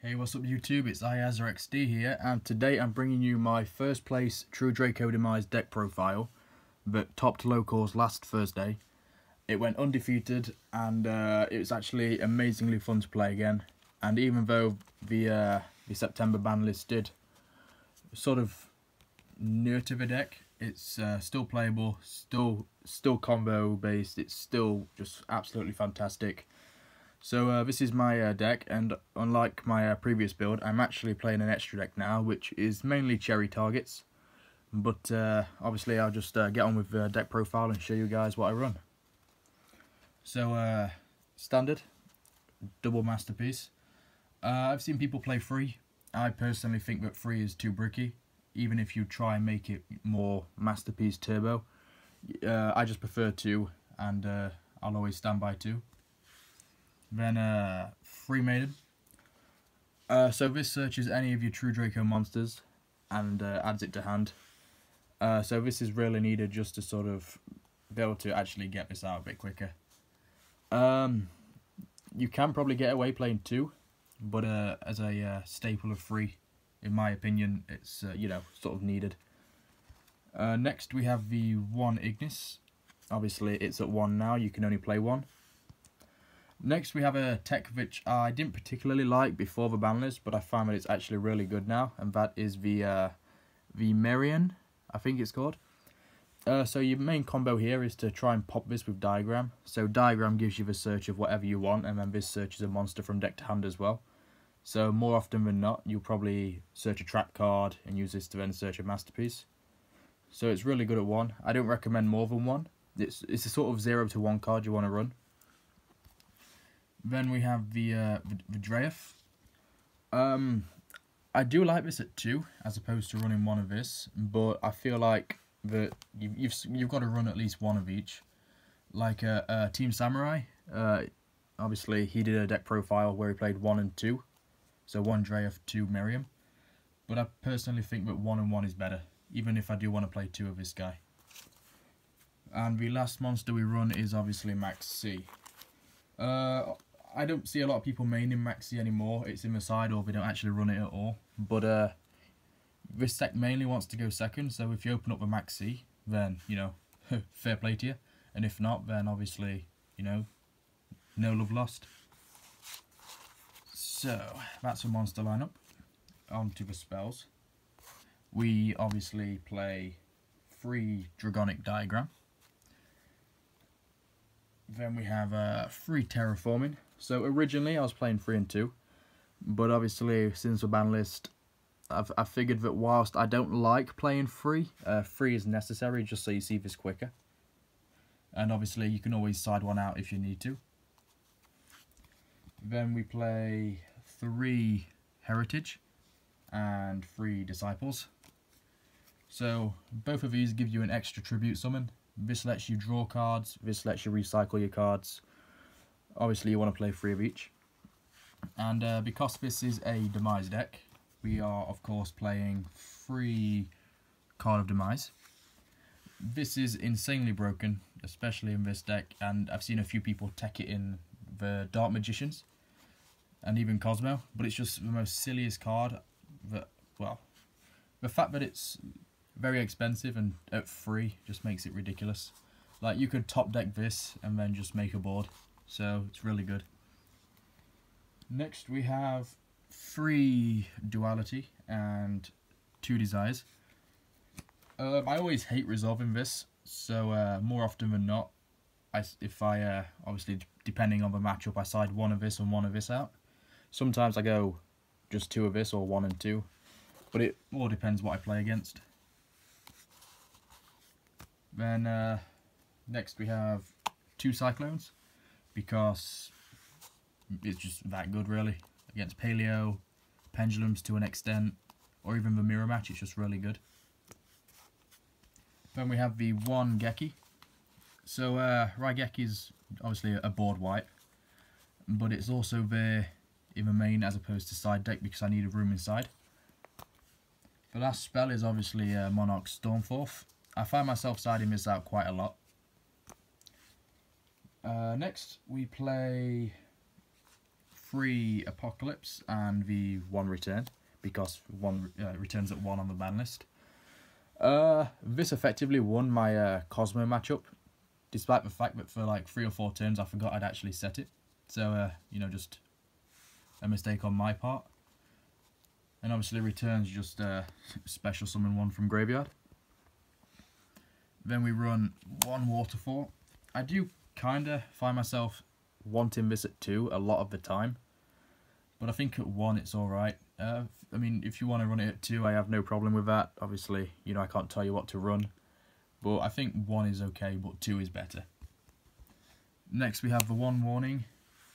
Hey, what's up YouTube? It's iAzerXD here, and today I'm bringing you my first place True Draco Demise deck profile that topped locals last Thursday. It went undefeated, and it was actually amazingly fun to play again. And even though the September ban list did sort of nurture the deck, it's still playable, still combo based. It's still just absolutely fantastic. So this is my deck, and unlike my previous build, I'm actually playing an extra deck now, which is mainly cherry targets. But obviously I'll just get on with the deck profile and show you guys what I run. So standard, double masterpiece. I've seen people play free. I personally think that free is too bricky, even if you try and make it more masterpiece turbo. I just prefer two, and I'll always stand by two. Then Free Maiden. So this searches any of your True Draco monsters and adds it to hand. So this is really needed just to sort of be able to actually get this out a bit quicker. You can probably get away playing two, but as a staple of free, in my opinion, it's you know, sort of needed. Next we have the 1 Ignis. Obviously it's at 1 now, you can only play 1. Next we have a tech which I didn't particularly like before the ban list, but I found that it's actually really good now, and that is the Marian, I think it's called. So your main combo here is to try and pop this with Diagram. So Diagram gives you the search of whatever you want, and then this searches a monster from deck to hand as well. So more often than not, you'll probably search a trap card and use this to then search a masterpiece. So it's really good at 1. I don't recommend more than 1. It's a sort of 0 to 1 card you want to run. Then we have the Draef. I do like this at 2 as opposed to running 1 of this, but I feel like that you've got to run at least 1 of each. Like Team Samurai, obviously he did a deck profile where he played 1 and 2, so 1 Draef, 2 Miriam. But I personally think that 1 and 1 is better, even if I do want to play 2 of this guy. And the last monster we run is obviously Max C. I don't see a lot of people maining Maxi anymore. It's in the side, or they don't actually run it at all. But this deck mainly wants to go second, so if you open up a Maxi, then, you know, fair play to you. And if not, then obviously, you know, no love lost. So, that's a monster lineup. On to the spells. We obviously play free Dragonic Diagram. Then we have free Terraforming. So originally I was playing 3 and 2, but obviously since the ban list, I figured that whilst I don't like playing free, free is necessary just so you see this quicker. And obviously you can always side one out if you need to. Then we play 3 Heritage and 3 Disciples. So both of these give you an extra tribute summon. This lets you draw cards, this lets you recycle your cards. Obviously you want to play 3 of each. And because this is a Demise deck, we are of course playing 3 Card of Demise. This is insanely broken, especially in this deck, and I've seen a few people tech it in the Dark Magicians and even Kozmo, but it's just the most silliest card that, well, the fact that it's very expensive and at 3 just makes it ridiculous. Like, you could top deck this and then just make a board, so it's really good. Next we have 3 Duality and 2 Desires. I always hate resolving this, so more often than not, if I obviously depending on the matchup, I side 1 of this and 1 of this out. Sometimes I go just 2 of this or 1 and 2, but it all depends what I play against. Then next we have 2 Cyclones, because it's just that good really. Against Paleo, Pendulums to an extent, or even the mirror match, it's just really good. Then we have the 1 Geki. So Raigeki is obviously a board wipe, but it's also there in the main as opposed to side deck because I needed room inside. The last spell is obviously Monarch Stormforth. I find myself siding this out quite a lot. Next we play free Apocalypse and the 1 return, because 1 returns at 1 on the ban list. This effectively won my Kozmo matchup, despite the fact that for like 3 or 4 turns I forgot I'd actually set it. So, you know, just a mistake on my part. And obviously returns just special summon 1 from graveyard. Then we run 1 Waterfall. I do kinda find myself wanting this at 2 a lot of the time, but I think at 1 it's alright. I mean, if you want to run it at 2, I have no problem with that. Obviously, you know, I can't tell you what to run, but I think 1 is okay, but 2 is better. Next we have the 1 Warning,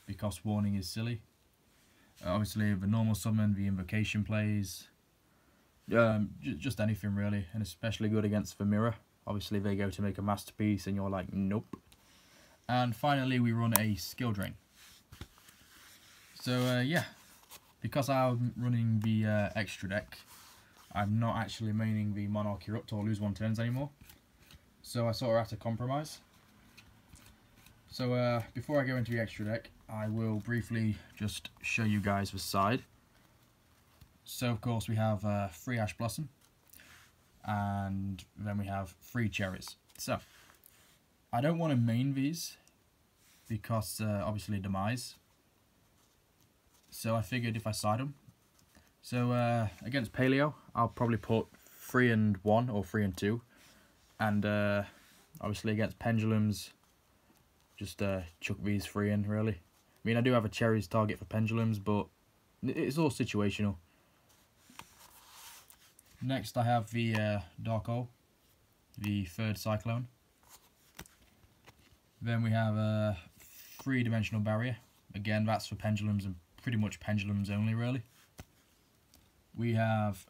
because Warning is silly. Obviously the normal summon, the invocation plays, just anything really, and especially good against the mirror. Obviously they go to make a masterpiece and you're like, nope. And finally we run a skill drain. So yeah, because I'm running the extra deck, I'm not actually maining the Monarch Erupt or lose 1 turns anymore. So I sort of have to compromise. So before I go into the extra deck, I will briefly just show you guys the side. So of course we have 3 Ash Blossom, and then we have 3 Cherries. So I don't want to main these because obviously Demise. So I figured if I side them. So against Paleo, I'll probably put 3 and 1 or 3 and 2, and obviously against Pendulums, just chuck these 3 in really. I mean, I do have a Cherries target for Pendulums, but it's all situational. Next I have the Dark Hole, the 3rd Cyclone. Then we have a 3-dimensional barrier. Again, that's for Pendulums and pretty much Pendulums only really. We have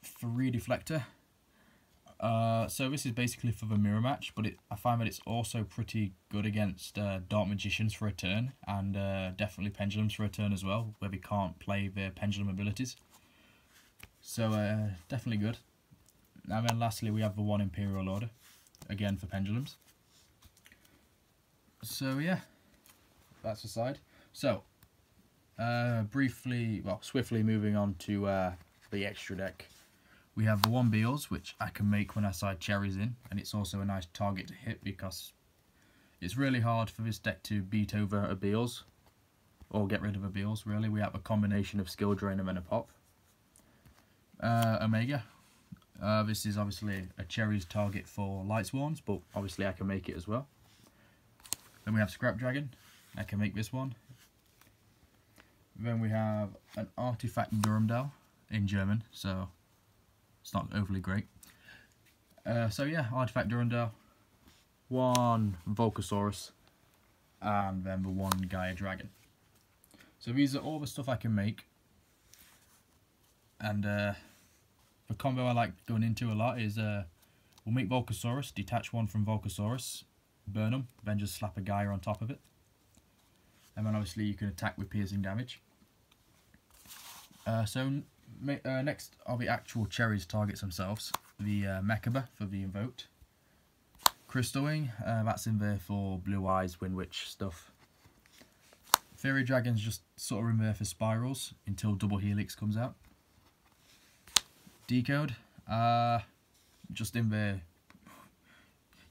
3 Deflector. So this is basically for the mirror match, but I find that it's also pretty good against Dark Magicians for a turn, and definitely Pendulums for a turn as well, where we can't play their Pendulum abilities. So definitely good. And then lastly we have the 1 Imperial Order, again for Pendulums. So yeah, that's the side. So swiftly moving on to the extra deck. We have the 1 Beals, which I can make when I side Cherries in, and it's also a nice target to hit because it's really hard for this deck to beat over a Beals, or get rid of a Beals really. We have a combination of Skill Drain and then a pop. Omega. This is obviously a Cherries target for Lightsworns, but obviously I can make it as well. Then we have Scrap Dragon. I can make this one. Then we have an Artifact Durmdal in German, so it's not overly great. So yeah, Artifact Durmdal, 1 Volcasaurus, and then the 1 Gaia Dragon. So these are all the stuff I can make. And the combo I like going into a lot is we'll make Volcasaurus, detach 1 from Volcasaurus, burn them, then just slap a Gaia on top of it. And then obviously you can attack with piercing damage. Next are the actual Cherries targets themselves. The Mechaba for the Invoked. Crystal Wing, that's in there for Blue Eyes, Wind Witch stuff. Fairy Dragon's just sort of in there for Spirals until Double Helix comes out. Decode, just in there.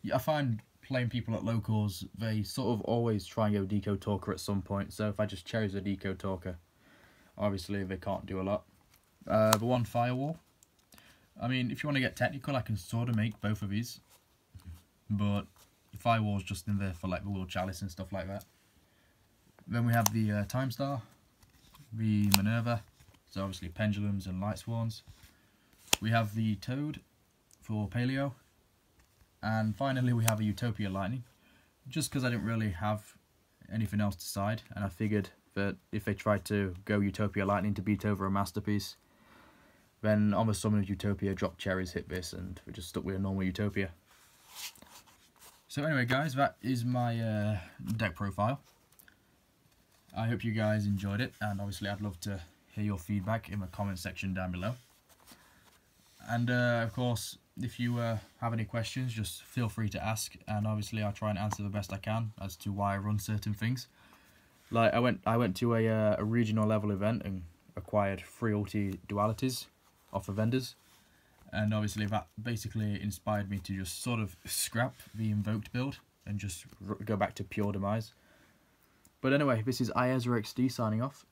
Yeah, I find playing people at locals, they sort of always try and go Decode Talker at some point, so if I just Cherries a Decode Talker, obviously they can't do a lot. The 1 Firewall. I mean, if you want to get technical, I can sort of make both of these, but the Firewall's just in there for like the World Chalice and stuff like that. Then we have the Time Star, the Minerva, so obviously Pendulums and Lightsworns. We have the Toad for Paleo, and finally we have a Utopia Lightning, just because I didn't really have anything else to side, and I figured that if they tried to go Utopia Lightning to beat over a Masterpiece, then on the summon of Utopia, drop Cherries, hit this, and we just stuck with a normal Utopia. So anyway guys, that is my deck profile. I hope you guys enjoyed it, and obviously I'd love to hear your feedback in the comment section down below. And of course, if you have any questions, just feel free to ask, and obviously I'll try and answer the best I can as to why I run certain things. Like I went to a regional level event and acquired 3 ulti dualities off of vendors, and obviously that basically inspired me to just sort of scrap the invoked build and just go back to pure demise. But anyway, this is iEzra XD signing off.